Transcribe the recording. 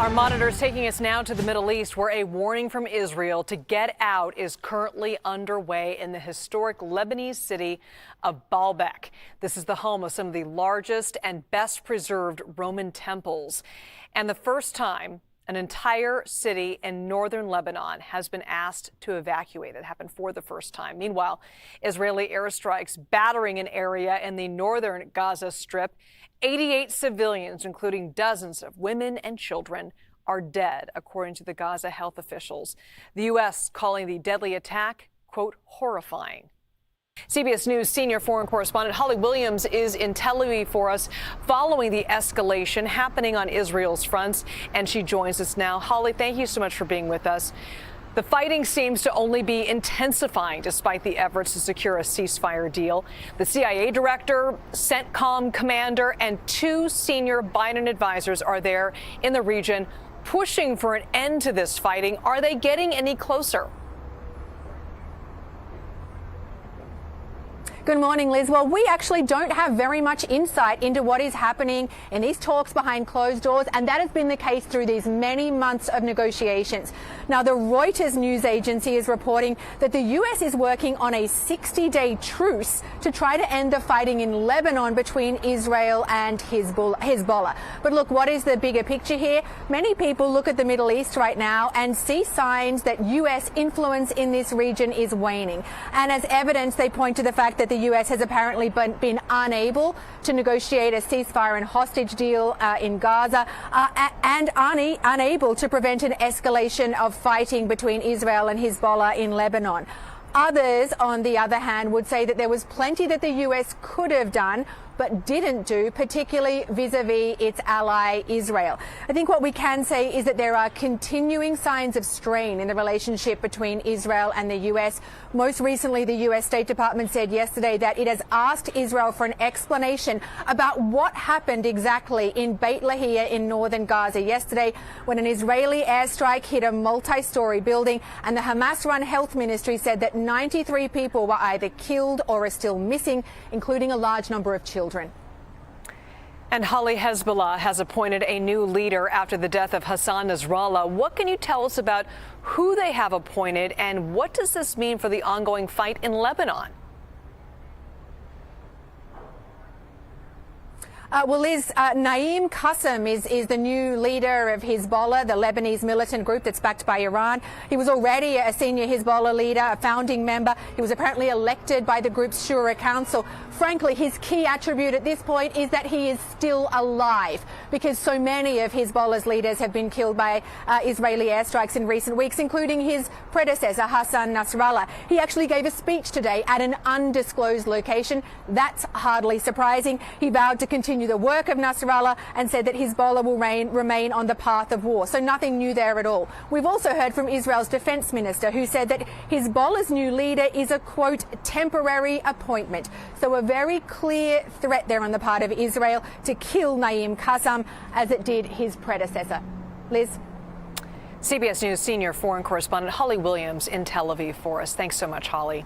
Our monitor's taking us now to the Middle East, where a warning from Israel to get out is currently underway in the historic Lebanese city of Baalbek. This is the home of some of the largest and best preserved Roman temples, and the first time an entire city in northern Lebanon has been asked to evacuate. It happened for the first time. Meanwhile, Israeli airstrikes battering an area in the northern Gaza Strip. 88 civilians, including dozens of women and children, are dead, according to the Gaza health officials. The U.S. calling the deadly attack, quote, horrifying. CBS News senior foreign correspondent Holly Williams is in Tel Aviv for us following the escalation happening on Israel's fronts, and she joins us now. Holly, thank you so much for being with us. The fighting seems to only be intensifying despite the efforts to secure a ceasefire deal. The CIA director, CENTCOM commander, and two senior Biden advisors are there in the region pushing for an end to this fighting. Are they getting any closer? Good morning, Liz. Well, we actually don't have very much insight into what is happening in these talks behind closed doors, and that has been the case through these many months of negotiations. Now, the Reuters news agency is reporting that the U.S. is working on a 60-day truce to try to end the fighting in Lebanon between Israel and Hezbollah. But look, what is the bigger picture here? Many people look at the Middle East right now and see signs that U.S. influence in this region is waning. And as evidence, they point to the fact that the U.S. has apparently been unable to negotiate a ceasefire and hostage deal in Gaza and unable to prevent an escalation of fighting between Israel and Hezbollah in Lebanon. Others, on the other hand, would say that there was plenty that the U.S. could have done but didn't do, particularly vis-a-vis its ally Israel. I think what we can say is that there are continuing signs of strain in the relationship between Israel and the U.S. Most recently, the U.S. State Department said yesterday that it has asked Israel for an explanation about what happened exactly in Beit Lahia in northern Gaza yesterday when an Israeli airstrike hit a multi-story building, and the Hamas-run health ministry said that 93 people were either killed or are still missing, including a large number of children. And Holly, Hezbollah has appointed a new leader after the death of Hassan Nasrallah. What can you tell us about who they have appointed, and what does this mean for the ongoing fight in Lebanon? Well, Liz, Naim Qassem is the new leader of Hezbollah, the Lebanese militant group that's backed by Iran. He was already a senior Hezbollah leader, a founding member. He was apparently elected by the group's Shura Council. Frankly, his key attribute at this point is that he is still alive, because so many of Hezbollah's leaders have been killed by Israeli airstrikes in recent weeks, including his predecessor, Hassan Nasrallah. He actually gave a speech today at an undisclosed location. That's hardly surprising. He vowed to continue the work of Nasrallah and said that Hezbollah will remain on the path of war. So nothing new there at all. We've also heard from Israel's defense minister, who said that Hezbollah's new leader is a, quote, temporary appointment. So a very clear threat there on the part of Israel to kill Naim Qassem, as it did his predecessor. Liz? CBS News senior foreign correspondent Holly Williams in Tel Aviv for us. Thanks so much, Holly.